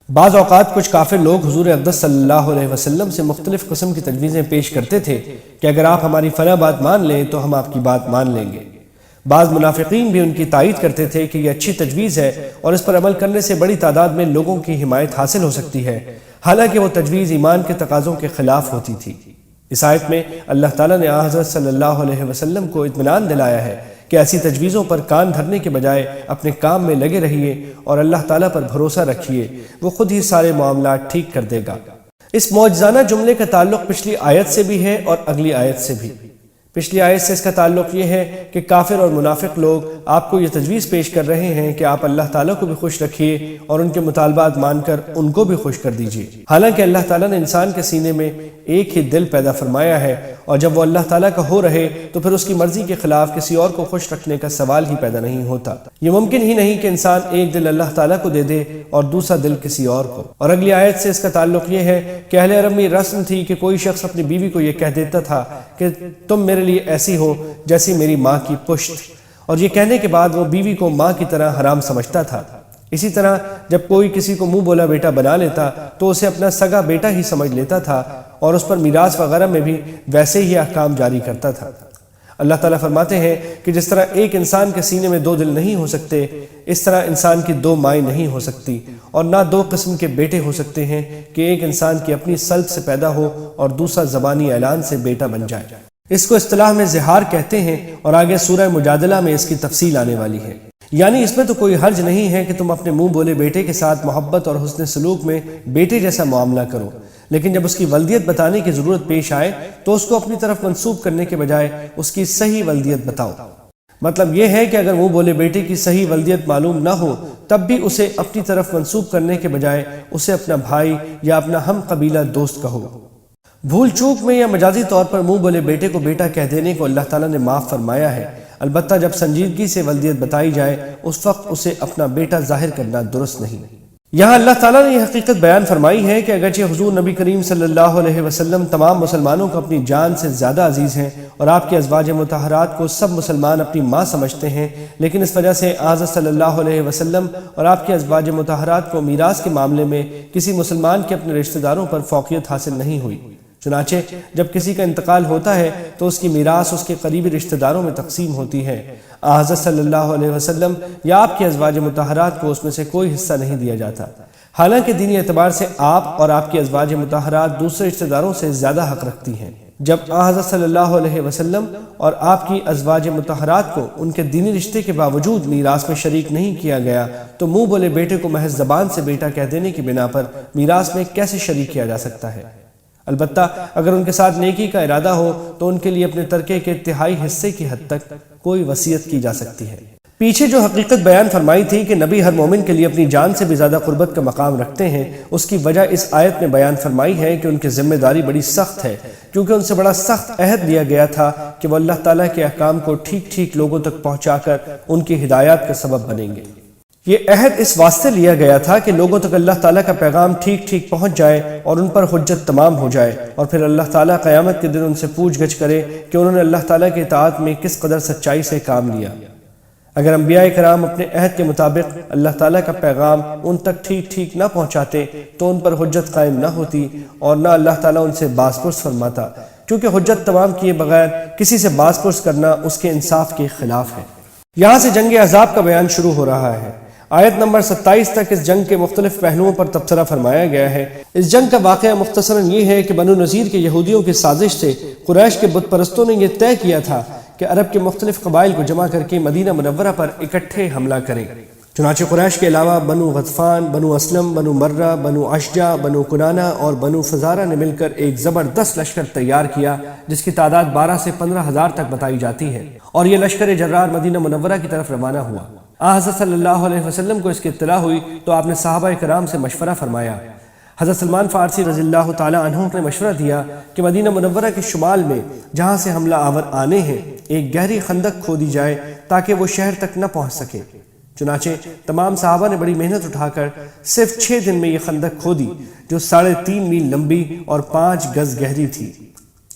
بعض اوقات کچھ کافر لوگ حضور اقدس صلی اللہ علیہ وسلم سے مختلف قسم کی تجویزیں پیش کرتے تھے کہ اگر آپ ہماری فلاں بات مان لیں تو ہم آپ کی بات مان لیں گے۔ بعض منافقین بھی ان کی تائید کرتے تھے کہ یہ اچھی تجویز ہے اور اس پر عمل کرنے سے بڑی تعداد میں لوگوں کی حمایت حاصل ہو سکتی ہے، حالانکہ وہ تجویز ایمان کے تقاضوں کے خلاف ہوتی تھی۔ اس آیت میں اللہ تعالیٰ نے حضرت صلی اللہ علیہ وسلم کو اطمینان دلایا ہے کہ ایسی تجویزوں پر کان دھرنے کے بجائے اپنے کام میں لگے رہیے اور اللہ تعالیٰ پر بھروسہ رکھیے، وہ خود ہی سارے معاملات ٹھیک کر دے گا۔ اس معجزانہ جملے کا تعلق پچھلی آیت سے بھی ہے اور اگلی آیت سے بھی۔ پچھلی آیت سے اس کا تعلق یہ ہے کہ کافر اور منافق لوگ آپ کو یہ تجویز پیش کر رہے ہیں کہ آپ اللہ تعالیٰ کو بھی خوش رکھیے اور ان کے مطالبات مان کر ان کو بھی خوش کر دیجیے، حالانکہ اللہ تعالیٰ نے انسان کے سینے میں ایک ہی دل پیدا فرمایا ہے، اور جب وہ اللہ تعالیٰ کا ہو رہے تو پھر اس کی مرضی کے خلاف کسی اور کو خوش رکھنے کا سوال ہی پیدا نہیں ہوتا۔ یہ ممکن ہی نہیں کہ انسان ایک دل اللہ تعالیٰ کو دے دے اور دوسرا دل کسی اور کو۔ اور اگلی آیت سے اس کا تعلق یہ ہے کہ اہل عرب میں رسم تھی کہ کوئی شخص اپنی بیوی کو یہ کہہ دیتا تھا کہ تم میرے لیے ایسی ہو جیسی میری ماں کی پشت، اور یہ کہنے کے بعد وہ بیوی کو ماں کی طرح حرام سمجھتا تھا۔ اسی طرح جب کوئی کسی کو منہ بولا بیٹا بنا لیتا تو اسے اپنا سگا بیٹا ہی سمجھ لیتا تھا اور اس پر میراث وغیرہ میں بھی ویسے ہی احکام جاری کرتا تھا۔ اللہ تعالیٰ فرماتے ہیں کہ جس طرح ایک انسان کے سینے میں دو دل نہیں ہو سکتے، اس طرح انسان کی دو مائیں نہیں ہو سکتی، اور نہ دو قسم کے بیٹے ہو سکتے ہیں کہ ایک انسان کی اپنی سلب سے پیدا ہو اور دوسرا زبانی اعلان سے بیٹا بن جائے۔ اس کو اصطلاح میں زہار کہتے ہیں، اور آگے سورہ مجادلہ میں اس کی تفصیل آنے والی ہے۔ یعنی اس میں تو کوئی حرج نہیں ہے کہ تم اپنے منہ بولے بیٹے کے ساتھ محبت اور حسن سلوک میں بیٹے جیسا معاملہ کرو، لیکن جب اس کی ولدیت بتانے کی ضرورت پیش آئے تو اس کو اپنی طرف منسوب کرنے کے بجائے اس کی صحیح ولدیت بتاؤ۔ مطلب یہ ہے کہ اگر منہ بولے بیٹے کی صحیح ولدیت معلوم نہ ہو تب بھی اسے اپنی طرف منسوب کرنے کے بجائے اسے اپنا بھائی یا اپنا ہم قبیلہ دوست کہو۔ بھول چوک میں یا مجازی طور پر منہ بولے بیٹے کو بیٹا کہہ دینے کو اللہ تعالیٰ نے معاف فرمایا ہے، البتہ جب سنجیدگی سے ولدیت بتائی جائے اس وقت اسے اپنا بیٹا ظاہر کرنا درست نہیں۔ یہاں اللہ تعالیٰ نے یہ حقیقت بیان فرمائی ہے کہ اگرچہ حضور نبی کریم صلی اللہ علیہ وسلم تمام مسلمانوں کو اپنی جان سے زیادہ عزیز ہیں اور آپ کی ازواج مطہرات کو سب مسلمان اپنی ماں سمجھتے ہیں، لیکن اس وجہ سے حضرت صلی اللہ علیہ وسلم اور آپ کی ازواج مطہرات کو میراث کے معاملے میں کسی مسلمان کے اپنے رشتہ داروں پر فوقیت حاصل نہیں ہوئی۔ چنانچہ جب کسی کا انتقال ہوتا ہے تو اس کی میراث اس کے قریبی رشتہ داروں میں تقسیم ہوتی ہے۔ حضرت صلی اللہ علیہ وسلم یا آپ کی ازواج مطہرات کو اس میں سے کوئی حصہ نہیں دیا جاتا، حالانکہ دینی اعتبار سے آپ اور آپ کی ازواج مطہرات دوسرے رشتہ داروں سے زیادہ حق رکھتی ہیں۔ جب حضرت صلی اللہ علیہ وسلم اور آپ کی ازواج مطہرات کو ان کے دینی رشتے کے باوجود میراث میں شریک نہیں کیا گیا تو منہ بولے بیٹے کو محض زبان سے بیٹا کہہ دینے کی بنا پر میراث میں کیسے شریک کیا جا سکتا ہے؟ البتہ اگر ان کے ساتھ نیکی کا ارادہ ہو تو ان کے لیے اپنے ترکے کے تہائی حصے کی حد تک کوئی وصیت کی جا سکتی ہے۔ پیچھے جو حقیقت بیان فرمائی تھی کہ نبی ہر مومن کے لیے اپنی جان سے بھی زیادہ قربت کا مقام رکھتے ہیں، اس کی وجہ اس آیت میں بیان فرمائی ہے کہ ان کی ذمہ داری بڑی سخت ہے، کیونکہ ان سے بڑا سخت عہد لیا گیا تھا کہ وہ اللہ تعالیٰ کے احکام کو ٹھیک ٹھیک لوگوں تک پہنچا کر ان کی ہدایات کا سبب بنیں گے۔ یہ عہد اس واسطے لیا گیا تھا کہ لوگوں تک اللہ تعالیٰ کا پیغام ٹھیک ٹھیک پہنچ جائے اور ان پر حجت تمام ہو جائے، اور پھر اللہ تعالیٰ قیامت کے دن ان سے پوچھ گچھ کرے کہ انہوں نے اللہ تعالیٰ کی اطاعت میں کس قدر سچائی سے کام لیا۔ اگر انبیاء کرام اپنے عہد کے مطابق اللہ تعالیٰ کا پیغام ان تک ٹھیک ٹھیک نہ پہنچاتے تو ان پر حجت قائم نہ ہوتی اور نہ اللہ تعالیٰ ان سے باز پرس فرماتا، کیونکہ حجت تمام کیے بغیر کسی سے باز پرس کرنا اس کے انصاف کے خلاف ہے۔ یہاں سے جنگ احزاب کا بیان شروع ہو رہا ہے۔ آیت نمبر 27 تک اس جنگ کے مختلف پہلوؤں پر تبصرہ فرمایا گیا ہے۔ اس جنگ کا واقعہ مختصراً یہ ہے کہ بنو نذیر کے یہودیوں کی سازش سے قریش کے بت پرستوں نے یہ طے کیا تھا کہ عرب کے مختلف قبائل کو جمع کر کے مدینہ منورہ پر اکٹھے حملہ کریں۔ چنانچہ قریش کے علاوہ بنو غطفان، بنو اسلم، بنو مرہ، بنو اشجع، بنو کنانہ اور بنو فزارہ نے مل کر ایک زبردست لشکر تیار کیا جس کی تعداد 12 سے 15 ہزار تک بتائی جاتی ہے، اور یہ لشکر جرار مدینہ منورہ کی طرف روانہ ہوا۔ حضرت صلی اللہ علیہ وسلم کو اس کی اطلاع ہوئی تو آپ نے صحابہ کرام سے مشورہ فرمایا۔ حضرت سلمان فارسی رضی اللہ تعالی عنہ نے مشورہ دیا کہ مدینہ منورہ کے شمال میں جہاں سے حملہ آور آنے ہیں ایک گہری خندق کھودی جائے تاکہ وہ شہر تک نہ پہنچ سکے۔ چنانچہ تمام صحابہ نے بڑی محنت اٹھا کر صرف 6 دن میں یہ خندق کھودی جو 3.5 میل لمبی اور 5 گز گہری تھی۔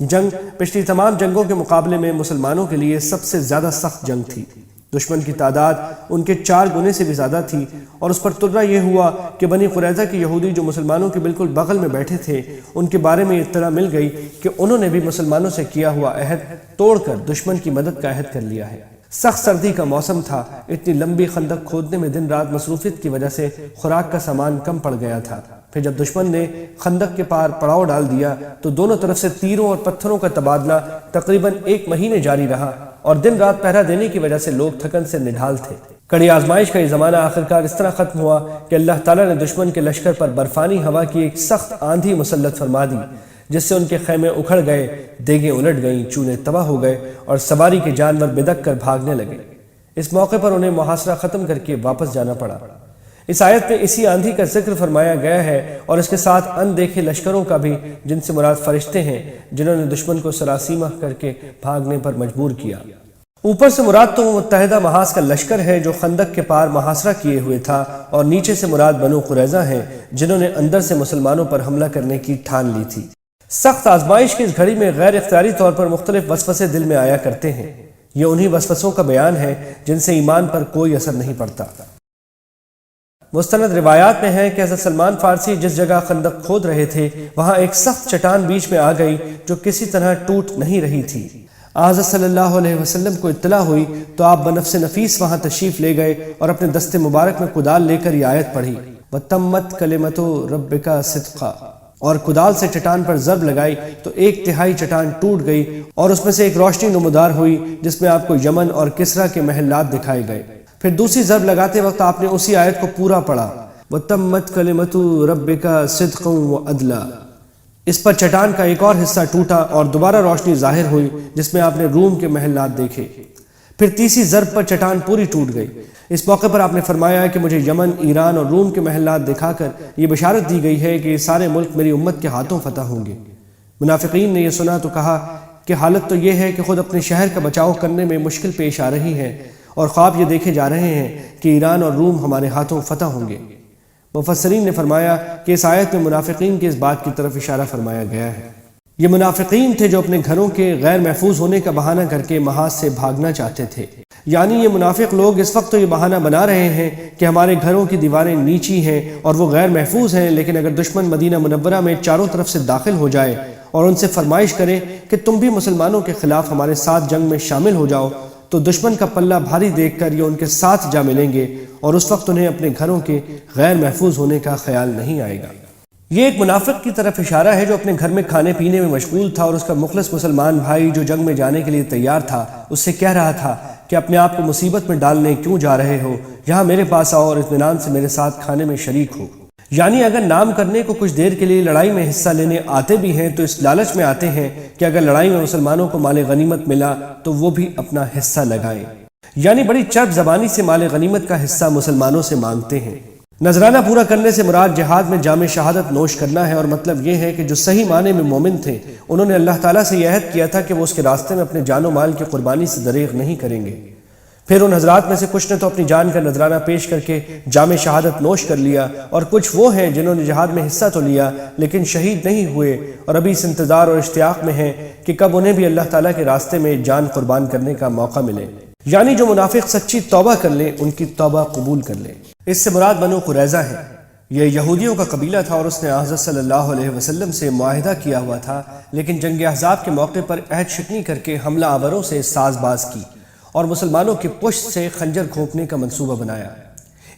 جنگ پچھلی تمام جنگوں کے مقابلے میں مسلمانوں کے لیے سب سے زیادہ سخت جنگ تھی۔ دشمن کی تعداد ان کے 4 گنے سے بھی زیادہ تھی، اور اس پر ترا یہ ہوا کہ بنی قریظہ کے یہودی جو مسلمانوں کے بالکل بغل میں بیٹھے تھے، ان کے بارے میں اطلاع مل گئی کہ انہوں نے بھی مسلمانوں سے کیا ہوا عہد توڑ کر دشمن کی مدد کا عہد کر لیا ہے۔ سخت سردی کا موسم تھا، اتنی لمبی خندق کھودنے میں دن رات مصروفیت کی وجہ سے خوراک کا سامان کم پڑ گیا تھا۔ پھر جب دشمن نے خندق کے پار پڑاؤ ڈال دیا تو دونوں طرف سے تیروں اور پتھروں کا تبادلہ تقریباً 1 مہینے جاری رہا، اور دن رات پہرا دینے کی وجہ سے لوگ تھکن سے نڈھال تھے۔ کڑی آزمائش کا یہ زمانہ آخرکار اس طرح ختم ہوا کہ اللہ تعالیٰ نے دشمن کے لشکر پر برفانی ہوا کی ایک سخت آندھی مسلط فرما دی، جس سے ان کے خیمے اکھڑ گئے، دیگیں الٹ گئیں، چولہے تباہ ہو گئے، اور سواری کے جانور بدک کر بھاگنے لگے۔ اس موقع پر انہیں محاصرہ ختم کر کے واپس جانا پڑا۔ اس آیت میں اسی آندھی کا ذکر فرمایا گیا ہے، اور اس کے ساتھ اندیکھے لشکروں کا بھی، جن سے مراد فرشتے ہیں جنہوں نے دشمن کو سراسیمہ کر کے بھاگنے پر مجبور کیا۔ اوپر سے مراد تو وہ متحدہ محاذ کا لشکر ہے جو خندق کے پار محاصرہ کیے ہوئے تھا، اور نیچے سے مراد بنو قریظہ ہیں جنہوں نے اندر سے مسلمانوں پر حملہ کرنے کی ٹھان لی تھی۔ سخت آزمائش کی اس گھڑی میں غیر اختیاری طور پر مختلف وسوسے دل میں آیا کرتے ہیں۔ یہ انہی وسوسوں کا بیان ہے جن سے ایمان پر کوئی اثر نہیں پڑتا۔ مستند روایات میں ہے کہ حضرت سلمان فارسی جس جگہ خندق کھود رہے تھے، وہاں ایک سخت چٹان بیچ میں آ گئی جو کسی طرح ٹوٹ نہیں رہی تھی۔ حضرت صلی اللہ علیہ وسلم کو اطلاع ہوئی تو آپ بنفس نفیس وہاں تشریف لے گئے اور اپنے دست مبارک میں کدال لے کر یہ آیت پڑھی، وَتَمَّتْ كَلِمَتُ رَبِّكَ صِدْقًا، اور کدال سے چٹان پر ضرب لگائی تو 1/3 چٹان ٹوٹ گئی، اور اس میں سے ایک روشنی نمودار ہوئی جس میں آپ کو یمن اور کسرا کے محلات دکھائے گئے۔ پھر دوسری ضرب لگاتے وقت آپ نے اسی آیت کو پورا پڑھا، وَتَمَّتْ كَلِمَتُ رَبِّكَ صِدْقًا وَعَدْلًا۔ اس پر چٹان کا ایک اور حصہ ٹوٹا اور دوبارہ روشنی ظاہر ہوئی جس میں آپ نے روم کے محلات دیکھے۔ پھر تیسری ضرب پر چٹان پوری ٹوٹ گئی۔ اس موقع پر آپ نے فرمایا کہ مجھے یمن، ایران اور روم کے محلات دکھا کر یہ بشارت دی گئی ہے کہ یہ سارے ملک میری امت کے ہاتھوں فتح ہوں گے۔ منافقین نے یہ سنا تو کہا کہ حالت تو یہ ہے کہ خود اپنے شہر کا بچاؤ کرنے میں مشکل پیش آ رہی ہے، اور خواب یہ دیکھے جا رہے ہیں کہ ایران اور روم ہمارے ہاتھوں فتح ہوں گے۔ مفسرین نے فرمایا کہ اس آیت میں منافقین کے اس بات کی طرف اشارہ فرمایا گیا ہے۔ یہ منافقین تھے جو اپنے گھروں کے غیر محفوظ ہونے کا بہانہ کر کے محاذ سے بھاگنا چاہتے تھے، یعنی یہ منافق لوگ اس وقت تو یہ بہانہ بنا رہے ہیں کہ ہمارے گھروں کی دیواریں نیچی ہیں اور وہ غیر محفوظ ہیں، لیکن اگر دشمن مدینہ منورہ میں چاروں طرف سے داخل ہو جائے اور ان سے فرمائش کرے کہ تم بھی مسلمانوں کے خلاف ہمارے ساتھ جنگ میں شامل ہو جاؤ، تو دشمن کا پلہ بھاری دیکھ کر یہ ان کے ساتھ جا ملیں گے، اور اس وقت انہیں اپنے گھروں کے غیر محفوظ ہونے کا خیال نہیں آئے گا۔ یہ ایک منافق کی طرف اشارہ ہے جو اپنے گھر میں کھانے پینے میں مشغول تھا، اور اس کا مخلص مسلمان بھائی جو جنگ میں جانے کے لیے تیار تھا اس سے کہہ رہا تھا کہ اپنے آپ کو مصیبت میں ڈالنے کیوں جا رہے ہو، یہاں میرے پاس آؤ اور اطمینان سے میرے ساتھ کھانے میں شریک ہو۔ یعنی اگر نام کرنے کو کچھ دیر کے لیے لڑائی میں حصہ لینے آتے بھی ہیں تو اس لالچ میں آتے ہیں کہ اگر لڑائی میں مسلمانوں کو مال غنیمت ملا تو وہ بھی اپنا حصہ لگائیں، یعنی بڑی چرب زبانی سے مال غنیمت کا حصہ مسلمانوں سے مانگتے ہیں۔ نذرانہ پورا کرنے سے مراد جہاد میں جام شہادت نوش کرنا ہے، اور مطلب یہ ہے کہ جو صحیح معنی میں مومن تھے انہوں نے اللہ تعالیٰ سے یہ عہد کیا تھا کہ وہ اس کے راستے میں اپنے جان و مال کی قربانی سے دریغ نہیں کریں گے۔ پھر ان حضرات میں سے کچھ نے تو اپنی جان کا نذرانہ پیش کر کے جام شہادت نوش کر لیا، اور کچھ وہ ہیں جنہوں نے جہاد میں حصہ تو لیا لیکن شہید نہیں ہوئے، اور ابھی اس انتظار اور اشتیاق میں ہیں کہ کب انہیں بھی اللہ تعالیٰ کے راستے میں جان قربان کرنے کا موقع ملے۔ یعنی جو منافق سچی توبہ کر لیں ان کی توبہ قبول کر لیں۔ اس سے مراد بنو قریظہ ہے۔ یہ یہودیوں کا قبیلہ تھا اور اس نے حضرت صلی اللہ علیہ وسلم سے معاہدہ کیا ہوا تھا، لیکن جنگ احزاب کے موقع پر عہد شکنی کر کے حملہ آوروں سے ساز باز کی اور مسلمانوں کی پشت سے خنجر کھونپنے کا منصوبہ بنایا۔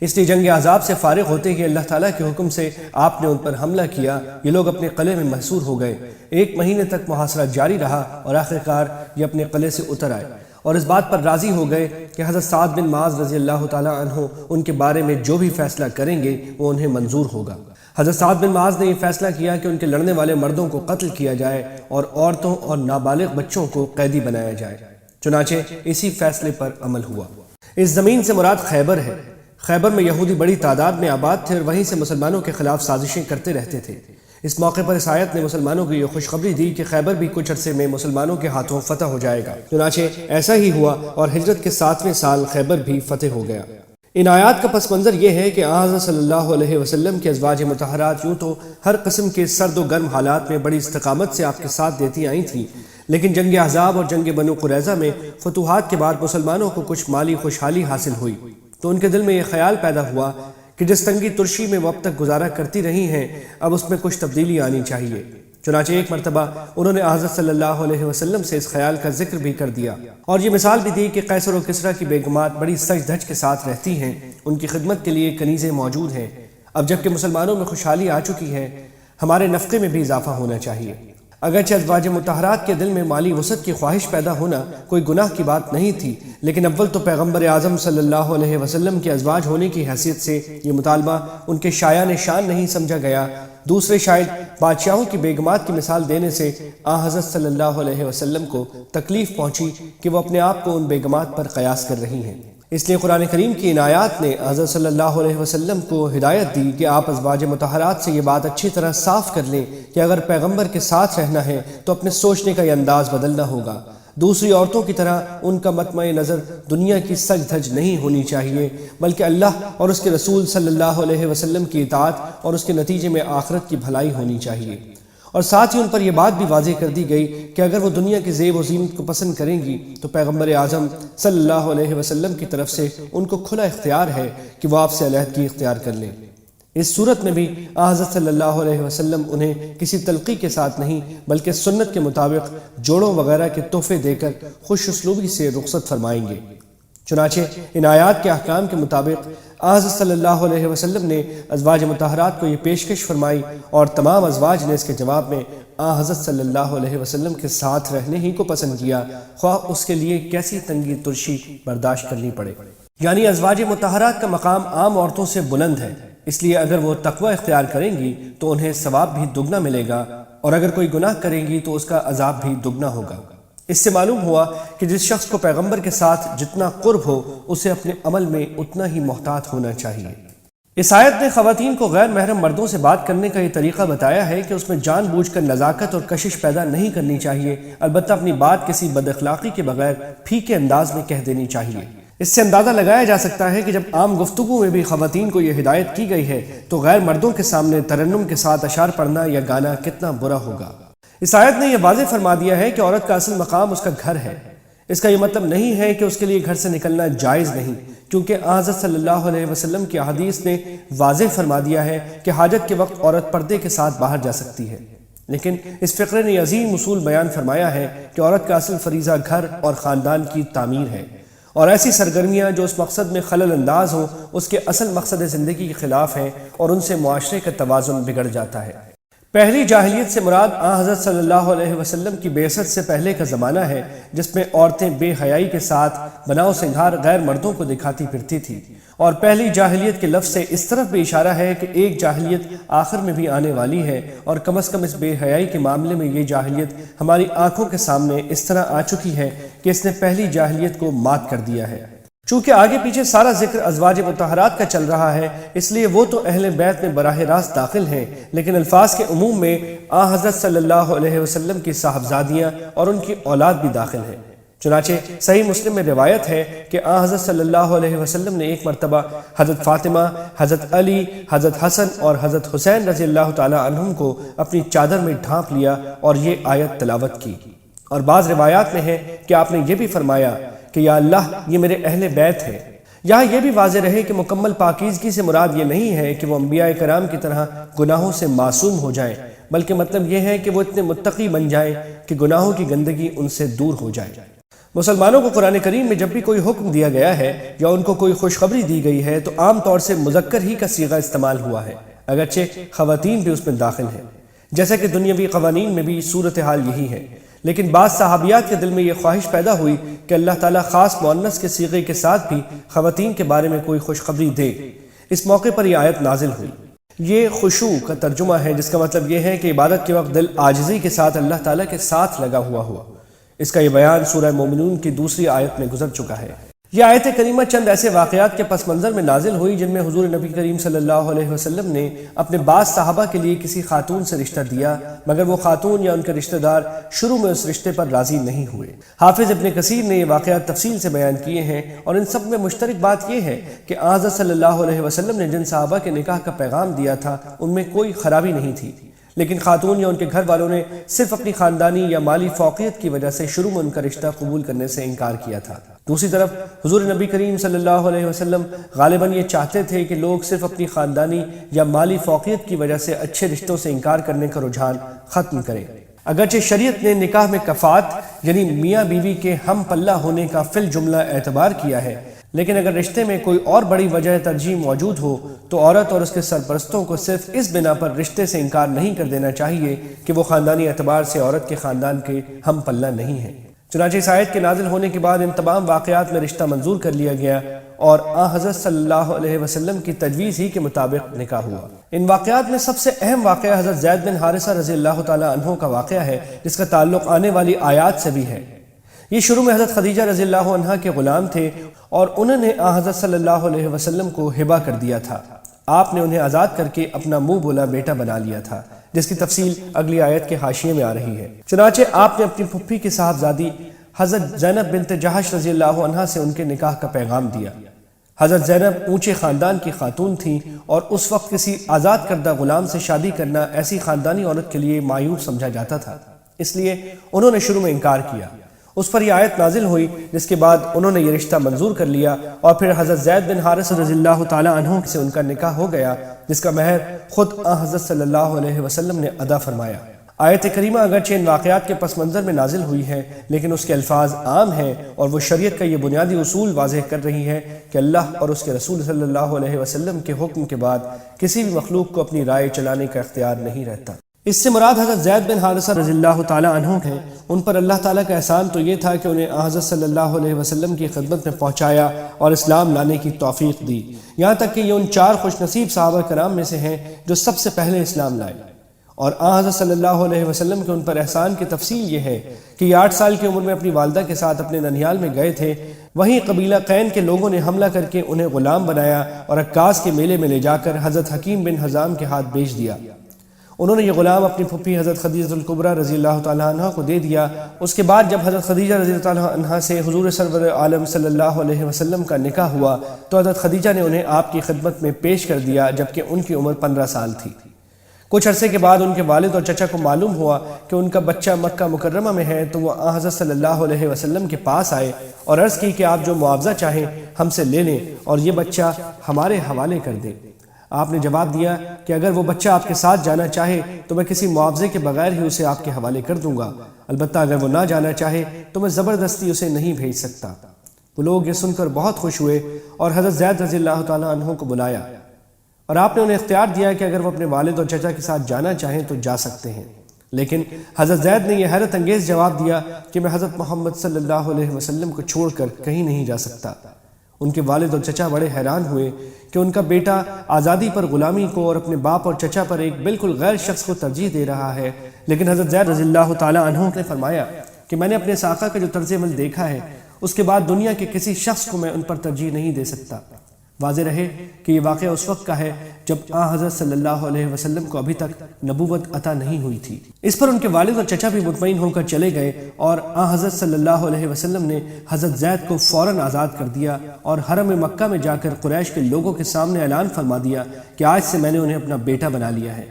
اس لیے جنگ احزاب سے فارغ ہوتے ہی اللہ تعالیٰ کے حکم سے آپ نے ان پر حملہ کیا۔ یہ لوگ اپنے قلعے میں محصور ہو گئے۔ 1 مہینے تک محاصرہ جاری رہا اور آخرکار یہ اپنے قلعے سے اتر آئے اور اس بات پر راضی ہو گئے کہ حضرت سعد بن معاذ رضی اللہ تعالیٰ عنہ ان کے بارے میں جو بھی فیصلہ کریں گے وہ انہیں منظور ہوگا۔ حضرت سعد بن معاذ نے یہ فیصلہ کیا کہ ان کے لڑنے والے مردوں کو قتل کیا جائے اور عورتوں اور نابالغ بچوں کو قیدی بنایا جائے۔ چنانچہ اسی فیصلے پر عمل ہوا۔ اس زمین سے مراد خیبر ہے۔ خیبر میں یہودی بڑی تعداد میں آباد تھے اور وہیں سے مسلمانوں کے خلاف سازشیں کرتے رہتے تھے۔ اس موقع پر اس آیت نے مسلمانوں کو یہ خوشخبری دی کہ خیبر بھی کچھ عرصے میں مسلمانوں کے ہاتھوں فتح ہو جائے گا۔ چنانچہ ایسا ہی ہوا اور ہجرت کے 7ویں سال خیبر بھی فتح ہو گیا۔ ان آیات کا پس منظر یہ ہے کہ حضرت صلی اللہ علیہ وسلم کے ازواج مطہرات یوں تو ہر قسم کے سرد و گرم حالات میں بڑی استقامت سے آپ کے ساتھ دیتی آئی تھیں، لیکن جنگ احزاب اور جنگ بنو قریظہ میں فتوحات کے بعد مسلمانوں کو کچھ مالی خوشحالی حاصل ہوئی تو ان کے دل میں یہ خیال پیدا ہوا کہ جس تنگی ترشی میں وہ اب تک گزارا کرتی رہی ہیں اب اس میں کچھ تبدیلی آنی چاہیے۔ چنانچہ ایک مرتبہ انہوں نے حضرت صلی اللہ علیہ وسلم سے اس خیال کا ذکر بھی کر دیا اور یہ مثال بھی دی کہ قیصر و کسریٰ کی بیگمات بڑی سج دھج کے ساتھ رہتی ہیں، ان کی خدمت کے لیے کنیزیں موجود ہیں۔ اب جبکہ مسلمانوں میں خوشحالی آ چکی ہے، ہمارے نفقے میں بھی اضافہ ہونا چاہیے۔ اگرچہ ازواج مطہرات کے دل میں مالی وسعت کی خواہش پیدا ہونا کوئی گناہ کی بات نہیں تھی، لیکن اول تو پیغمبر اعظم صلی اللہ علیہ وسلم کے ازواج ہونے کی حیثیت سے یہ مطالبہ ان کے شایان شان نہیں سمجھا گیا، دوسرے شاید بادشاہوں کی بیگمات کی مثال دینے سے حضرت صلی اللہ علیہ وسلم کو تکلیف پہنچی کہ وہ اپنے آپ کو ان بیگمات پر قیاس کر رہی ہیں۔ اس لیے قرآن کریم کی ان آیات نے حضرت صلی اللہ علیہ وسلم کو ہدایت دی کہ آپ ازواج مطہرات سے یہ بات اچھی طرح صاف کر لیں کہ اگر پیغمبر کے ساتھ رہنا ہے تو اپنے سوچنے کا یہ انداز بدلنا ہوگا۔ دوسری عورتوں کی طرح ان کا مطمع نظر دنیا کی سج دھج نہیں ہونی چاہیے، بلکہ اللہ اور اس کے رسول صلی اللہ علیہ وسلم کی اطاعت اور اس کے نتیجے میں آخرت کی بھلائی ہونی چاہیے۔ اور ساتھ ہی ان پر یہ بات بھی واضح کر دی گئی کہ اگر وہ دنیا کی زیب و زینت کو پسند کریں گی تو پیغمبر اعظم صلی اللہ علیہ وسلم کی طرف سے ان کو کھلا اختیار ہے کہ وہ آپ سے علیحدگی اختیار کر لیں۔ اس صورت میں بھی حضرت صلی اللہ علیہ وسلم انہیں کسی تلقی کے ساتھ نہیں بلکہ سنت کے مطابق جوڑوں وغیرہ کے تحفے دے کر خوش اسلوبی سے رخصت فرمائیں گے۔ چنانچہ ان آیات کے احکام کے مطابق حضرت صلی اللہ علیہ وسلم نے ازواج مطہرات کو یہ پیشکش فرمائی اور تمام ازواج نے اس کے جواب میں حضرت صلی اللہ علیہ وسلم کے ساتھ رہنے ہی کو پسند کیا، خواہ اس کے لیے کیسی تنگی ترشی برداشت کرنی پڑے۔ یعنی ازواج مطہرات کا مقام عام عورتوں سے بلند ہے، اس لیے اگر وہ تقوی اختیار کریں گی تو انہیں ثواب بھی دگنا ملے گا، اور اگر کوئی گناہ کریں گی تو اس کا عذاب بھی دگنا ہوگا۔ اس سے معلوم ہوا کہ جس شخص کو پیغمبر کے ساتھ جتنا قرب ہو اسے اپنے عمل میں اتنا ہی محتاط ہونا چاہیے۔ اس آیت نے خواتین کو غیر محرم مردوں سے بات کرنے کا یہ طریقہ بتایا ہے کہ اس میں جان بوجھ کر نزاکت اور کشش پیدا نہیں کرنی چاہیے، البتہ اپنی بات کسی بد اخلاقی کے بغیر پھیکے انداز میں کہہ دینی چاہیے۔ اس سے اندازہ لگایا جا سکتا ہے کہ جب عام گفتگو میں بھی خواتین کو یہ ہدایت کی گئی ہے تو غیر مردوں کے سامنے ترنم کے ساتھ اشعار پڑھنا یا گانا کتنا برا ہوگا۔ اس آیت نے یہ واضح فرما دیا ہے کہ عورت کا اصل مقام اس کا گھر ہے۔ اس کا یہ مطلب نہیں ہے کہ اس کے لیے گھر سے نکلنا جائز نہیں، کیونکہ حضرت صلی اللہ علیہ وسلم کی احادیث نے واضح فرما دیا ہے کہ حاجت کے وقت عورت پردے کے ساتھ باہر جا سکتی ہے۔ لیکن اس فقرے نے عظیم اصول بیان فرمایا ہے کہ عورت کا اصل فریضہ گھر اور خاندان کی تعمیر ہے، اور ایسی سرگرمیاں جو اس مقصد میں خلل انداز ہوں اس کے اصل مقصد زندگی کے خلاف ہیں اور ان سے معاشرے کا توازن بگڑ جاتا ہے۔ پہلی جاہلیت سے مراد حضرت صلی اللہ علیہ وسلم کی بعثت سے پہلے کا زمانہ ہے، جس میں عورتیں بے حیائی کے ساتھ بناؤ سنگھار غیر مردوں کو دکھاتی پھرتی تھی، اور پہلی جاہلیت کے لفظ سے اس طرف بھی اشارہ ہے کہ ایک جاہلیت آخر میں بھی آنے والی ہے، اور کم از کم اس بے حیائی کے معاملے میں یہ جاہلیت ہماری آنکھوں کے سامنے اس طرح آ چکی ہے کہ اس نے پہلی جاہلیت کو مات کر دیا ہے۔ چونکہ آگے پیچھے سارا ذکر ازواج مطہرات کا چل رہا ہے، اس لیے وہ تو اہل بیت میں براہ راست داخل ہیں، لیکن الفاظ کے عموم میں حضرت صلی اللہ علیہ وسلم کی صاحبزادیاں اور ان کی اولاد بھی داخل ہیں۔ چنانچہ صحیح مسلم میں روایت ہے کہ حضرت صلی اللہ علیہ وسلم نے ایک مرتبہ حضرت فاطمہ، حضرت علی، حضرت حسن اور حضرت حسین رضی اللہ تعالی عنہم کو اپنی چادر میں ڈھانپ لیا اور یہ آیت تلاوت کی۔ اور بعض روایات میں ہے کہ آپ نے یہ بھی فرمایا کہ یا اللہ یہ میرے اہل بیت ہے۔ یہاں یہ بھی واضح رہے کہ مکمل پاکیزگی سے مراد یہ نہیں ہے کہ وہ انبیاء کرام کی طرح گناہوں سے معصوم ہو جائیں، بلکہ مطلب یہ ہے کہ وہ اتنے متقی بن جائیں کہ گناہوں کی گندگی ان سے دور ہو جائے۔ مسلمانوں کو قرآن کریم میں جب بھی کوئی حکم دیا گیا ہے یا ان کو کوئی خوشخبری دی گئی ہے تو عام طور سے مذکر ہی کا صیغہ استعمال ہوا ہے، اگرچہ خواتین بھی اس میں داخل ہیں، جیسا کہ دنیاوی قوانین میں بھی صورتحال یہی ہے۔ لیکن بعض صحابیات کے دل میں یہ خواہش پیدا ہوئی کہ اللہ تعالیٰ خاص مؤنث کے صیغے کے ساتھ بھی خواتین کے بارے میں کوئی خوشخبری دے۔ اس موقع پر یہ آیت نازل ہوئی۔ یہ خشوع کا ترجمہ ہے، جس کا مطلب یہ ہے کہ عبادت کے وقت دل عاجزی کے ساتھ اللہ تعالیٰ کے ساتھ لگا ہوا۔ اس کا یہ بیان سورہ مومنون کی دوسری آیت میں گزر چکا ہے۔ یہ آیت کریمہ چند ایسے واقعات کے پس منظر میں نازل ہوئی جن میں حضور نبی کریم صلی اللہ علیہ وسلم نے اپنے بعض صحابہ کے لیے کسی خاتون سے رشتہ دیا، مگر وہ خاتون یا ان کے رشتہ دار شروع میں اس رشتے پر راضی نہیں ہوئے۔ حافظ ابن کثیر نے یہ واقعات تفصیل سے بیان کیے ہیں، اور ان سب میں مشترک بات یہ ہے کہ حضرت صلی اللہ علیہ وسلم نے جن صحابہ کے نکاح کا پیغام دیا تھا ان میں کوئی خرابی نہیں تھی، لیکن خاتون یا ان کے گھر والوں نے صرف اپنی خاندانی یا مالی فوقیت کی وجہ سے شروع میں ان کا رشتہ قبول کرنے سے انکار کیا تھا۔ دوسری طرف حضور نبی کریم صلی اللہ علیہ وسلم غالباً یہ چاہتے تھے کہ لوگ صرف اپنی خاندانی یا مالی فوقیت کی وجہ سے اچھے رشتوں سے انکار کرنے کا رجحان ختم کریں۔ اگرچہ شریعت نے نکاح میں کفات یعنی میاں بیوی کے ہم پلہ ہونے کا فی الجملہ اعتبار کیا ہے، لیکن اگر رشتے میں کوئی اور بڑی وجہ ترجیح موجود ہو تو عورت اور اس کے سرپرستوں کو صرف اس بنا پر رشتے سے انکار نہیں کر دینا چاہیے کہ وہ خاندانی اعتبار سے عورت کے خاندان کے ہم پلہ نہیں ہیں۔ چنانچہ اس آیت کے نازل ہونے کے بعد ان تمام واقعات میں رشتہ منظور کر لیا گیا اور حضرت صلی اللہ علیہ وسلم کی تجویز ہی کے مطابق نکاح ہوا۔ ان واقعات میں سب سے اہم واقعہ حضرت زید بن حارثہ رضی اللہ تعالی عنہ کا واقعہ ہے، جس کا تعلق آنے والی آیات سے بھی ہے۔ یہ شروع میں حضرت خدیجہ رضی اللہ عنہ کے غلام تھے اور انہوں نے حضرت صلی اللہ علیہ وسلم کو ہبہ کر دیا تھا۔ آپ نے انہیں آزاد کر کے اپنا منہ بولا بیٹا بنا لیا تھا، جس کی تفصیل اگلی آیت کے حاشیے میں آ رہی ہے۔ چنانچہ آپ نے اپنی پھپھی کی صاحبزادی حضرت زینب بنت جحش رضی اللہ عنہ سے ان کے نکاح کا پیغام دیا۔ حضرت زینب اونچے خاندان کی خاتون تھیں اور اس وقت کسی آزاد کردہ غلام سے شادی کرنا ایسی خاندانی عورت کے لیے مایوب سمجھا جاتا تھا، اس لیے انہوں نے شروع میں انکار کیا۔ اس پر یہ آیت نازل ہوئی، جس کے بعد انہوں نے یہ رشتہ منظور کر لیا اور پھر حضرت زید بن حارثہ رضی اللہ تعالی عنہ سے ان کا نکاح ہو گیا، جس کا مہر خود حضرت صلی اللہ علیہ وسلم نے ادا فرمایا۔ آیت کریمہ اگرچہ ان واقعات کے پس منظر میں نازل ہوئی ہے، لیکن اس کے الفاظ عام ہیں اور وہ شریعت کا یہ بنیادی اصول واضح کر رہی ہے کہ اللہ اور اس کے رسول صلی اللہ علیہ وسلم کے حکم کے بعد کسی بھی مخلوق کو اپنی رائے چلانے کا اختیار نہیں رہتا۔ اس سے مراد حضرت زید بن حارثہ رضی اللہ تعالی عنہ ہیں۔ ان پر اللہ تعالیٰ کا احسان تو یہ تھا کہ انہیں حضرت صلی اللہ علیہ وسلم کی خدمت میں پہنچایا اور اسلام لانے کی توفیق دی، یہاں تک کہ یہ ان 4 خوش نصیب صحابہ کرام میں سے ہیں جو سب سے پہلے اسلام لائے۔ اور حضرت صلی اللہ علیہ وسلم کے ان پر احسان کی تفصیل یہ ہے کہ یہ 8 سال کی عمر میں اپنی والدہ کے ساتھ اپنے ننیال میں گئے تھے، وہیں قبیلہ قین کے لوگوں نے حملہ کر کے انہیں غلام بنایا اور عکاظ کے میلے میں لے جا کر حضرت حکیم بن حزام کے ہاتھ بیچ دیا۔ انہوں نے یہ غلام اپنی پھپھی حضرت خدیجہ الکبریٰ رضی اللہ تعالیٰ عنہ کو دے دیا۔ اس کے بعد جب حضرت خدیجہ رضی اللہ تعالیٰ عنہ سے حضور سرور عالم صلی اللہ علیہ وسلم کا نکاح ہوا تو حضرت خدیجہ نے انہیں آپ کی خدمت میں پیش کر دیا، جبکہ ان کی عمر 15 سال تھی۔ کچھ عرصے کے بعد ان کے والد اور چچا کو معلوم ہوا کہ ان کا بچہ مکہ مکرمہ میں ہے، تو وہ حضرت صلی اللہ علیہ وسلم کے پاس آئے اور عرض کی کہ آپ جو معاوضہ چاہیں ہم سے لے لیں اور یہ بچہ ہمارے حوالے کر دیں۔ آپ نے جواب دیا کہ اگر وہ بچہ آپ کے ساتھ جانا چاہے تو میں کسی معاوضے کے بغیر ہی اسے آپ کے حوالے کر دوں گا، البتہ اگر وہ نہ جانا چاہے تو میں زبردستی اسے نہیں بھیج سکتا۔ وہ لوگ یہ سن کر بہت خوش ہوئے اور حضرت زید رضی اللہ تعالیٰ عنہ کو بلایا اور آپ نے انہیں اختیار دیا کہ اگر وہ اپنے والد اور چچا کے ساتھ جانا چاہیں تو جا سکتے ہیں۔ لیکن حضرت زید نے یہ حیرت انگیز جواب دیا کہ میں حضرت محمد صلی اللہ علیہ وسلم کو چھوڑ کر کہیں نہیں جا سکتا۔ ان کے والد اور چچا بڑے حیران ہوئے کہ ان کا بیٹا آزادی پر غلامی کو اور اپنے باپ اور چچا پر ایک بالکل غیر شخص کو ترجیح دے رہا ہے، لیکن حضرت زید رضی اللہ تعالی عنہ نے فرمایا کہ میں نے اپنے آقا کا جو طرز عمل دیکھا ہے، اس کے بعد دنیا کے کسی شخص کو میں ان پر ترجیح نہیں دے سکتا۔ واضح رہے کہ یہ واقعہ اس وقت کا ہے جب حضرت صلی اللہ علیہ وسلم کو ابھی تک نبوت عطا نہیں ہوئی تھی۔ اس پر ان کے والد اور چچا بھی مطمئن ہو کر چلے گئے اور حضرت صلی اللہ علیہ وسلم نے حضرت زید کو فوراً آزاد کر دیا اور حرم مکہ میں جا کر قریش کے لوگوں کے سامنے اعلان فرما دیا کہ آج سے میں نے انہیں اپنا بیٹا بنا لیا ہے۔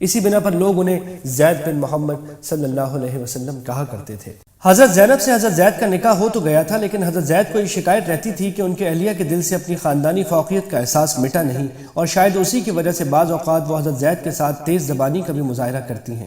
اسی بنا پر لوگ انہیں زید بن محمد صلی اللہ علیہ وسلم کہا کرتے تھے۔ حضرت زینب سے حضرت زید کا نکاح ہو تو گیا تھا، لیکن حضرت زید کو یہ شکایت رہتی تھی کہ ان کے اہلیہ کے دل سے اپنی خاندانی فوقیت کا احساس مٹا نہیں، اور شاید اسی کی وجہ سے بعض اوقات وہ حضرت زید کے ساتھ تیز زبانی کا بھی مظاہرہ کرتی ہیں۔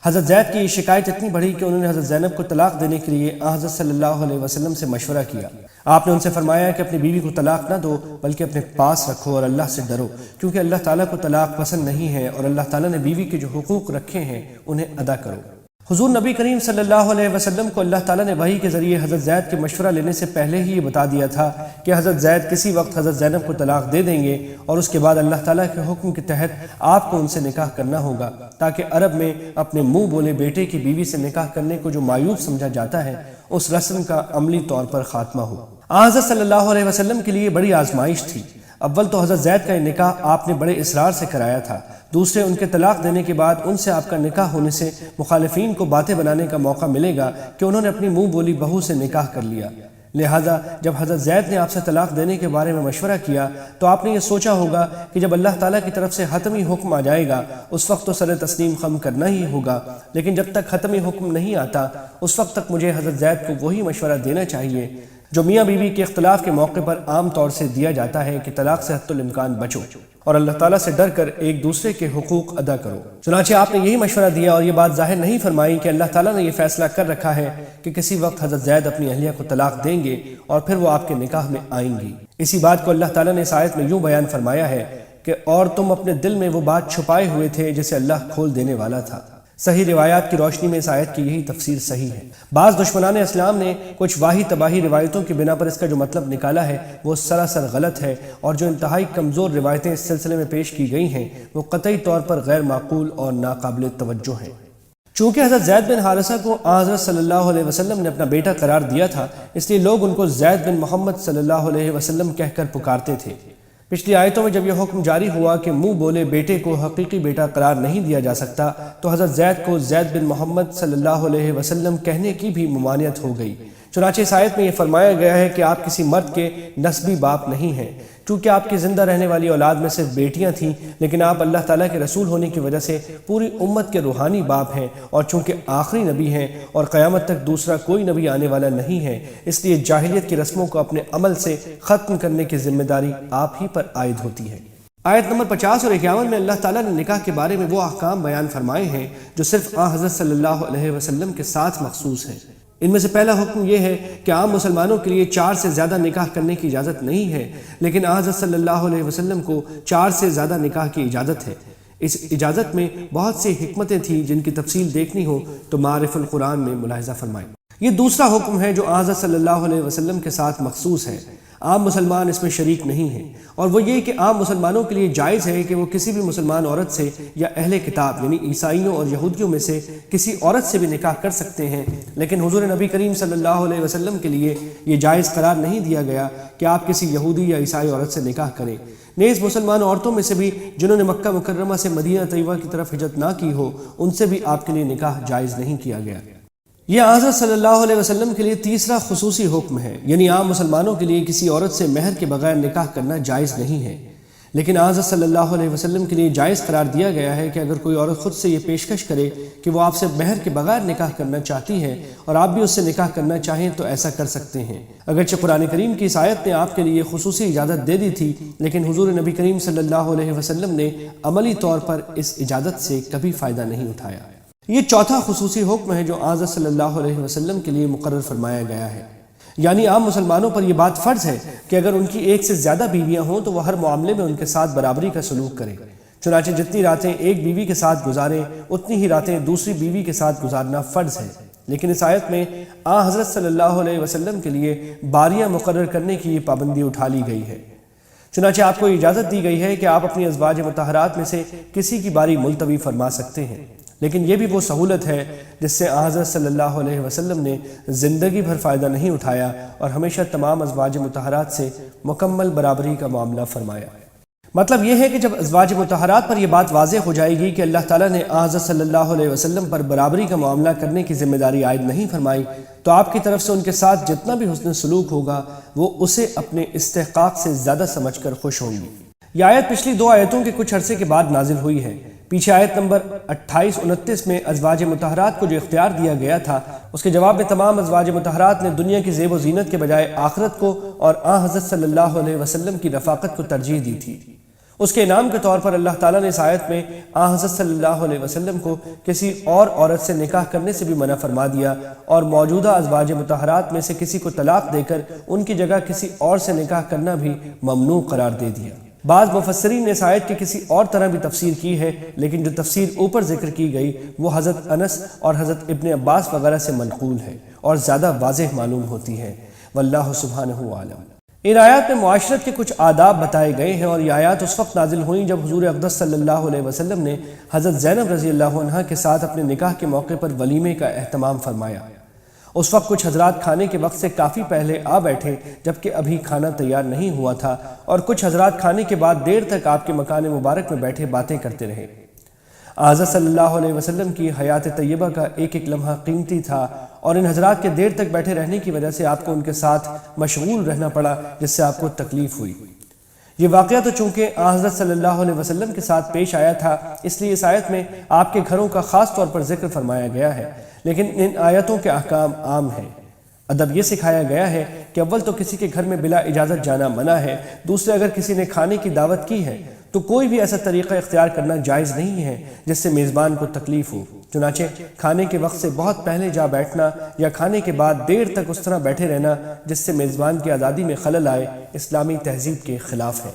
حضرت زید کی یہ شکایت اتنی بڑھی کہ انہوں نے حضرت زینب کو طلاق دینے کے لیے حضرت صلی اللہ علیہ وسلم سے مشورہ کیا۔ آپ نے ان سے فرمایا کہ اپنی بیوی کو طلاق نہ دو بلکہ اپنے پاس رکھو اور اللہ سے ڈرو، کیونکہ اللہ تعالیٰ کو طلاق پسند نہیں ہے اور اللہ تعالیٰ نے بیوی کے جو حقوق رکھے ہیں انہیں ادا کرو۔ حضور نبی کریم صلی اللہ علیہ وسلم کو اللہ تعالیٰ نے وحی کے ذریعے حضرت زید کے مشورہ لینے سے پہلے ہی یہ بتا دیا تھا کہ حضرت زید کسی وقت حضرت زینب کو طلاق دے دیں گے اور اس کے بعد اللہ تعالیٰ کے حکم کے تحت آپ کو ان سے نکاح کرنا ہوگا، تاکہ عرب میں اپنے منہ بولے بیٹے کی بیوی سے نکاح کرنے کو جو معیوب سمجھا جاتا ہے اس رسم کا عملی طور پر خاتمہ ہو۔ حضرت صلی اللہ علیہ وسلم کے لیے بڑی آزمائش تھی۔ اول تو حضرت زید کا یہ نکاح آپ نے بڑے اصرار سے کرایا تھا، دوسرے ان کے طلاق دینے کے بعد ان سے آپ کا نکاح ہونے سے مخالفین کو باتیں بنانے کا موقع ملے گا کہ انہوں نے اپنی منہ بولی بہو سے نکاح کر لیا۔ لہٰذا جب حضرت زید نے آپ سے طلاق دینے کے بارے میں مشورہ کیا تو آپ نے یہ سوچا ہوگا کہ جب اللہ تعالیٰ کی طرف سے حتمی حکم آ جائے گا اس وقت تو سر تسلیم خم کرنا ہی ہوگا، لیکن جب تک حتمی حکم نہیں آتا اس وقت تک مجھے حضرت زید کو وہی مشورہ دینا چاہیے جو میاں بیوی کے اختلاف کے موقع پر عام طور سے دیا جاتا ہے کہ طلاق سے حتی الامکان بچو اور اللہ تعالیٰ سے ڈر کر ایک دوسرے کے حقوق ادا کرو۔ چنانچہ آپ نے یہی مشورہ دیا اور یہ بات ظاہر نہیں فرمائی کہ اللہ تعالیٰ نے یہ فیصلہ کر رکھا ہے کہ کسی وقت حضرت زید اپنی اہلیہ کو طلاق دیں گے اور پھر وہ آپ کے نکاح میں آئیں گی۔ اسی بات کو اللہ تعالیٰ نے اس آیت میں یوں بیان فرمایا ہے کہ اور تم اپنے دل میں وہ بات چھپائے ہوئے تھے جسے اللہ کھول دینے والا تھا۔ صحیح روایات کی روشنی میں اس آیت کی یہی تفسیر صحیح ہے۔ بعض دشمنان اسلام نے کچھ واہی تباہی روایتوں کی بنا پر اس کا جو مطلب نکالا ہے وہ سراسر غلط ہے، اور جو انتہائی کمزور روایتیں اس سلسلے میں پیش کی گئی ہیں وہ قطعی طور پر غیر معقول اور ناقابل توجہ ہیں۔ چونکہ حضرت زید بن حارثہ کو حضرت صلی اللہ علیہ وسلم نے اپنا بیٹا قرار دیا تھا، اس لیے لوگ ان کو زید بن محمد صلی اللہ علیہ وسلم کہہ کر پکارتے تھے۔ پچھلی آیتوں میں جب یہ حکم جاری ہوا کہ منہ بولے بیٹے کو حقیقی بیٹا قرار نہیں دیا جا سکتا تو حضرت زید کو زید بن محمد صلی اللہ علیہ وسلم کہنے کی بھی ممانعت ہو گئی۔ چنانچہ اس آیت میں یہ فرمایا گیا ہے کہ آپ کسی مرد کے نسبی باپ نہیں ہیں، چونکہ آپ کی زندہ رہنے والی اولاد میں صرف بیٹیاں تھیں، لیکن آپ اللہ تعالیٰ کے رسول ہونے کی وجہ سے پوری امت کے روحانی باپ ہیں، اور چونکہ آخری نبی ہیں اور قیامت تک دوسرا کوئی نبی آنے والا نہیں ہے، اس لیے جاہلیت کی رسموں کو اپنے عمل سے ختم کرنے کی ذمہ داری آپ ہی پر عائد ہوتی ہے۔ آیت نمبر 50 اور 51 میں اللہ تعالیٰ نے نکاح کے بارے میں وہ احکام بیان فرمائے ہیں جو صرف حضرت صلی اللہ علیہ وسلم کے ساتھ مخصوص ہیں۔ ان میں سے پہلا حکم یہ ہے کہ عام مسلمانوں کے لیے 4 سے زیادہ نکاح کرنے کی اجازت نہیں ہے، لیکن حضرت صلی اللہ علیہ وسلم کو 4 سے زیادہ نکاح کی اجازت ہے۔ اس اجازت میں بہت سی حکمتیں تھیں جن کی تفصیل دیکھنی ہو تو معارف القرآن میں ملاحظہ فرمائیں۔ یہ دوسرا حکم ہے جو حضرت صلی اللہ علیہ وسلم کے ساتھ مخصوص ہے، عام مسلمان اس میں شریک نہیں ہیں، اور وہ یہ کہ عام مسلمانوں کے لیے جائز ہے کہ وہ کسی بھی مسلمان عورت سے یا اہل کتاب یعنی عیسائیوں اور یہودیوں میں سے کسی عورت سے بھی نکاح کر سکتے ہیں، لیکن حضور نبی کریم صلی اللہ علیہ وسلم کے لیے یہ جائز قرار نہیں دیا گیا کہ آپ کسی یہودی یا عیسائی عورت سے نکاح کریں۔ نیز مسلمان عورتوں میں سے بھی جنہوں نے مکہ مکرمہ سے مدینہ طیبہ کی طرف ہجرت نہ کی ہو ان سے بھی آپ کے لیے نکاح جائز نہیں کیا گیا۔ یہ حضرت صلی اللہ علیہ وسلم کے لیے تیسرا خصوصی حکم ہے، یعنی عام مسلمانوں کے لیے کسی عورت سے مہر کے بغیر نکاح کرنا جائز نہیں ہے، لیکن حضرت صلی اللہ علیہ وسلم کے لیے جائز قرار دیا گیا ہے کہ اگر کوئی عورت خود سے یہ پیشکش کرے کہ وہ آپ سے مہر کے بغیر نکاح کرنا چاہتی ہے اور آپ بھی اس سے نکاح کرنا چاہیں تو ایسا کر سکتے ہیں۔ اگرچہ قرآن کریم کی اس آیت نے آپ کے لیے خصوصی اجازت دے دی تھی، لیکن حضور نبی کریم صلی اللہ علیہ وسلم نے عملی طور پر اس اجازت سے کبھی فائدہ نہیں اٹھایا۔ یہ چوتھا خصوصی حکم ہے جو حضرت صلی اللہ علیہ وسلم کے لیے مقرر فرمایا گیا ہے، یعنی عام مسلمانوں پر یہ بات فرض ہے کہ اگر ان کی ایک سے زیادہ بیویاں ہوں تو وہ ہر معاملے میں ان کے ساتھ برابری کا سلوک کریں، چنانچہ جتنی راتیں ایک بیوی کے ساتھ گزاریں اتنی ہی راتیں دوسری بیوی کے ساتھ گزارنا فرض ہے۔ لیکن اس آیت میں حضرت صلی اللہ علیہ وسلم کے لیے باریاں مقرر کرنے کی یہ پابندی اٹھا لی گئی ہے، چنانچہ آپ کو اجازت دی گئی ہے کہ آپ اپنی ازواج مطہرات میں سے کسی کی باری ملتوی فرما سکتے ہیں، لیکن یہ بھی وہ سہولت ہے جس سے حضرت صلی اللہ علیہ وسلم نے زندگی بھر فائدہ نہیں اٹھایا اور ہمیشہ تمام ازواج مطہرات سے مکمل برابری کا معاملہ فرمایا۔ مطلب یہ ہے کہ جب ازواج مطہرات پر یہ بات واضح ہو جائے گی کہ اللہ تعالیٰ نے حضرت صلی اللہ علیہ وسلم پر برابری کا معاملہ کرنے کی ذمہ داری عائد نہیں فرمائی تو آپ کی طرف سے ان کے ساتھ جتنا بھی حسن سلوک ہوگا وہ اسے اپنے استحقاق سے زیادہ سمجھ کر خوش ہوں گی۔ یہ آیت پچھلی 2 آیتوں کے کچھ عرصے کے بعد نازل ہوئی ہے۔ پیچھے آیت نمبر 28-29 میں ازواج مطہرات کو جو اختیار دیا گیا تھا اس کے جواب میں تمام ازواج مطہرات نے دنیا کی زیب و زینت کے بجائے آخرت کو اور حضرت صلی اللہ علیہ وسلم کی رفاقت کو ترجیح دی تھی۔ اس کے انعام کے طور پر اللہ تعالیٰ نے اس آیت میں حضرت صلی اللہ علیہ وسلم کو کسی اور عورت سے نکاح کرنے سے بھی منع فرما دیا اور موجودہ ازواج مطہرات میں سے کسی کو طلاق دے کر ان کی جگہ کسی اور سے نکاح کرنا بھی ممنوع قرار دے دیا۔ بعض مفسرین نے اس آیت کی کسی اور طرح بھی تفسیر کی ہے، لیکن جو تفسیر اوپر ذکر کی گئی وہ حضرت انس اور حضرت ابن عباس وغیرہ سے منقول ہے اور زیادہ واضح معلوم ہوتی ہے، واللہ سبحانہ عالم۔ ان آیات میں معاشرت کے کچھ آداب بتائے گئے ہیں، اور یہ آیات اس وقت نازل ہوئیں جب حضور اقدس صلی اللہ علیہ وسلم نے حضرت زینب رضی اللہ عنہا کے ساتھ اپنے نکاح کے موقع پر ولیمے کا اہتمام فرمایا۔ اس وقت کچھ حضرات کھانے کے وقت سے کافی پہلے آ بیٹھے جبکہ ابھی کھانا تیار نہیں ہوا تھا، اور کچھ حضرات کھانے کے بعد دیر تک آپ کے مکان مبارک میں بیٹھے باتیں کرتے رہے۔ حضرت صلی اللہ علیہ وسلم کی حیات طیبہ کا ایک ایک لمحہ قیمتی تھا، اور ان حضرات کے دیر تک بیٹھے رہنے کی وجہ سے آپ کو ان کے ساتھ مشغول رہنا پڑا، جس سے آپ کو تکلیف ہوئی۔ یہ واقعہ تو چونکہ حضرت صلی اللہ علیہ وسلم کے ساتھ پیش آیا تھا، اس لیے اس آیت میں آپ کے گھروں کا خاص طور پر ذکر فرمایا گیا ہے، لیکن ان آیتوں کے احکام عام ہیں۔ ادب یہ سکھایا گیا ہے کہ اول تو کسی کے گھر میں بلا اجازت جانا منع ہے، دوسرے اگر کسی نے کھانے کی دعوت کی ہے تو کوئی بھی ایسا طریقہ اختیار کرنا جائز نہیں ہے جس سے میزبان کو تکلیف ہو، چنانچہ کھانے کے وقت سے بہت پہلے جا بیٹھنا یا کھانے کے بعد دیر تک اس طرح بیٹھے رہنا جس سے میزبان کی آزادی میں خلل آئے، اسلامی تہذیب کے خلاف ہے۔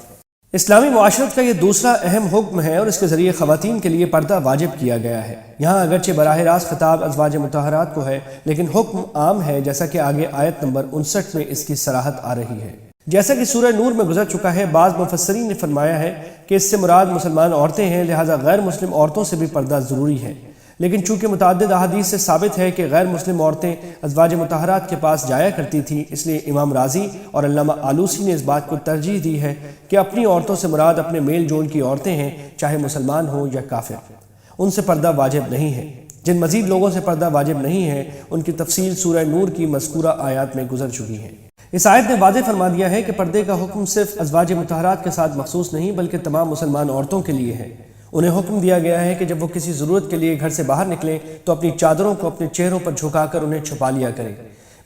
اسلامی معاشرت کا یہ دوسرا اہم حکم ہے، اور اس کے ذریعے خواتین کے لیے پردہ واجب کیا گیا ہے۔ یہاں اگرچہ براہ راست خطاب ازواج مطہرات کو ہے، لیکن حکم عام ہے، جیسا کہ آگے آیت نمبر 59 میں اس کی صراحت آ رہی ہے۔ جیسا کہ سورہ نور میں گزر چکا ہے، بعض مفسرین نے فرمایا ہے کہ اس سے مراد مسلمان عورتیں ہیں، لہٰذا غیر مسلم عورتوں سے بھی پردہ ضروری ہے، لیکن چونکہ متعدد احادیث سے ثابت ہے کہ غیر مسلم عورتیں ازواج مطہرات کے پاس جایا کرتی تھیں، اس لیے امام رازی اور علامہ آلوسی نے اس بات کو ترجیح دی ہے کہ اپنی عورتوں سے مراد اپنے میل جول کی عورتیں ہیں، چاہے مسلمان ہوں یا کافر، ان سے پردہ واجب نہیں ہے۔ جن مزید لوگوں سے پردہ واجب نہیں ہے ان کی تفصیل سورہ نور کی مذکورہ آیات میں گزر چکی ہے۔ اس آیت نے واضح فرما دیا ہے کہ پردے کا حکم صرف ازواج مطہرات کے ساتھ مخصوص نہیں بلکہ تمام مسلمان عورتوں کے لیے ہے۔ انہیں حکم دیا گیا ہے کہ جب وہ کسی ضرورت کے لیے گھر سے باہر نکلیں تو اپنی چادروں کو اپنے چہروں پر جھکا کر انہیں چھپا لیا کریں۔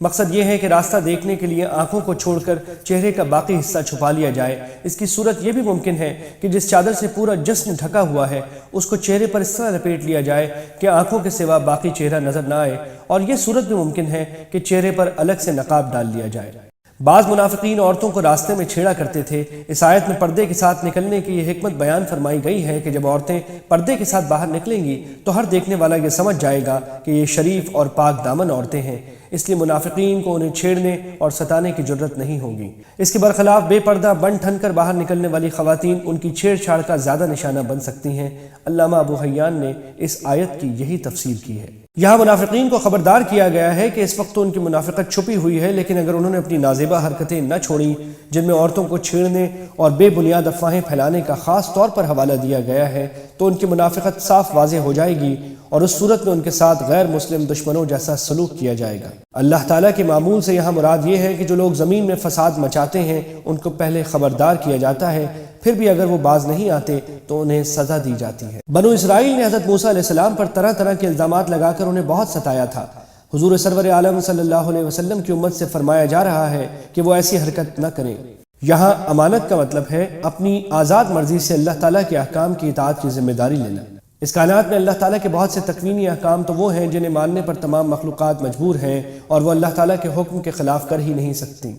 مقصد یہ ہے کہ راستہ دیکھنے کے لیے آنکھوں کو چھوڑ کر چہرے کا باقی حصہ چھپا لیا جائے۔ اس کی صورت یہ بھی ممکن ہے کہ جس چادر سے پورا جسم ڈھکا ہوا ہے اس کو چہرے پر اس طرح لپیٹ لیا جائے کہ آنکھوں کے سوا باقی چہرہ نظر نہ آئے، اور یہ صورت بھی ممکن ہے کہ چہرے پر الگ سے نقاب ڈال لیا جائے۔ بعض منافقین عورتوں کو راستے میں چھیڑا کرتے تھے۔ اس آیت میں پردے کے ساتھ نکلنے کی یہ حکمت بیان فرمائی گئی ہے کہ جب عورتیں پردے کے ساتھ باہر نکلیں گی تو ہر دیکھنے والا یہ سمجھ جائے گا کہ یہ شریف اور پاک دامن عورتیں ہیں، اس لیے منافقین کو انہیں چھیڑنے اور ستانے کی جرت نہیں ہوگی۔ اس کے برخلاف بے پردہ بن ٹھن کر باہر نکلنے والی خواتین ان کی چھیڑ چھاڑ کا زیادہ نشانہ بن سکتی ہیں۔ علامہ ابو حیان نے اس آیت کی یہی تفسیر کی ہے۔ یہاں منافقین کو خبردار کیا گیا ہے کہ اس وقت تو ان کی منافقت چھپی ہوئی ہے، لیکن اگر انہوں نے اپنی نازیبہ حرکتیں نہ چھوڑیں جن میں عورتوں کو چھیڑنے اور بے بنیاد افواہیں پھیلانے کا خاص طور پر حوالہ دیا گیا ہے، تو ان کی منافقت صاف واضح ہو جائے گی، اور اس صورت میں ان کے ساتھ غیر مسلم دشمنوں جیسا سلوک کیا جائے گا۔ اللہ تعالیٰ کے معمول سے یہاں مراد یہ ہے کہ جو لوگ زمین میں فساد مچاتے ہیں ان کو پہلے خبردار کیا جاتا ہے، پھر بھی اگر وہ باز نہیں آتے تو انہیں سزا دی جاتی ہے۔ بنو اسرائیل نے حضرت موسیٰ علیہ السلام پر طرح طرح کے الزامات لگا کر انہیں بہت ستایا تھا۔ حضور سرور عالم صلی اللہ علیہ وسلم کی امت سے فرمایا جا رہا ہے کہ وہ ایسی حرکت نہ کریں۔ یہاں امانت کا مطلب ہے اپنی آزاد مرضی سے اللہ تعالیٰ کے احکام کی اطاعت کی ذمہ داری لینا۔ اس کائنات میں اللہ تعالیٰ کے بہت سے تکوینی احکام تو وہ ہیں جنہیں ماننے پر تمام مخلوقات مجبور ہیں، اور وہ اللہ تعالیٰ کے حکم کے خلاف کر ہی نہیں سکتی،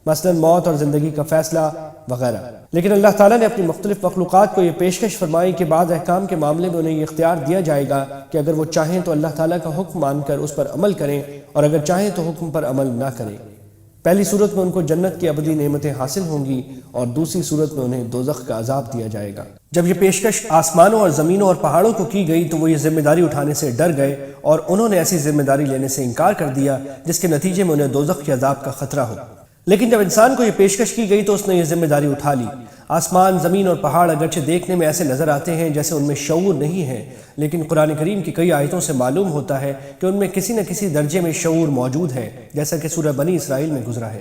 مثلا موت اور زندگی کا فیصلہ وغیرہ۔ لیکن اللہ تعالیٰ نے اپنی مختلف مخلوقات کو یہ پیشکش فرمائی کہ بعض احکام کے معاملے میں انہیں یہ اختیار دیا جائے گا کہ اگر وہ چاہیں تو اللہ تعالیٰ کا حکم مان کر اس پر عمل کریں، اور اگر چاہیں تو حکم پر عمل نہ کریں۔ پہلی صورت میں ان کو جنت کی ابدی نعمتیں حاصل ہوں گی، اور دوسری صورت میں انہیں دوزخ کا عذاب دیا جائے گا۔ جب یہ پیشکش آسمانوں اور زمینوں اور پہاڑوں کو کی گئی تو وہ یہ ذمہ داری اٹھانے سے ڈر گئے، اور انہوں نے ایسی ذمہ داری لینے سے انکار کر دیا جس کے نتیجے میں انہیں دوزخ کے عذاب کا خطرہ ہو۔ لیکن جب انسان کو یہ پیشکش کی گئی تو اس نے یہ ذمہ داری اٹھا لی۔ آسمان، زمین اور پہاڑ اگرچہ دیکھنے میں ایسے نظر آتے ہیں جیسے ان میں شعور نہیں ہے، لیکن قرآن کریم کی کئی آیتوں سے معلوم ہوتا ہے کہ ان میں کسی نہ کسی درجے میں شعور موجود ہے، جیسا کہ سورہ بنی اسرائیل میں گزرا ہے۔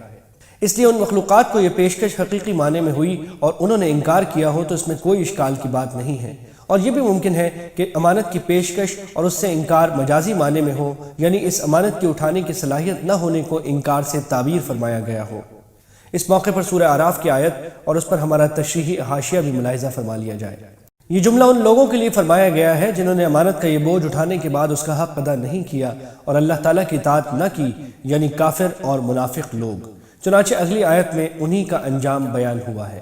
اس لیے ان مخلوقات کو یہ پیشکش حقیقی معنی میں ہوئی اور انہوں نے انکار کیا ہو تو اس میں کوئی اشکال کی بات نہیں ہے، اور یہ بھی ممکن ہے کہ امانت کی پیشکش اور اس سے انکار مجازی معنی میں ہو، یعنی اس امانت کی اٹھانے کی صلاحیت نہ ہونے کو انکار سے تعبیر فرمایا گیا ہو۔ اس موقع پر سورہ اعراف کی آیت اور اس پر ہمارا تشریحی حاشیہ بھی ملاحظہ فرما لیا جائے۔ یہ جملہ ان لوگوں کے لیے فرمایا گیا ہے جنہوں نے امانت کا یہ بوجھ اٹھانے کے بعد اس کا حق ادا نہیں کیا اور اللہ تعالیٰ کی اطاعت نہ کی، یعنی کافر اور منافق لوگ۔ چنانچہ اگلی آیت میں انہی کا انجام بیان ہوا ہے۔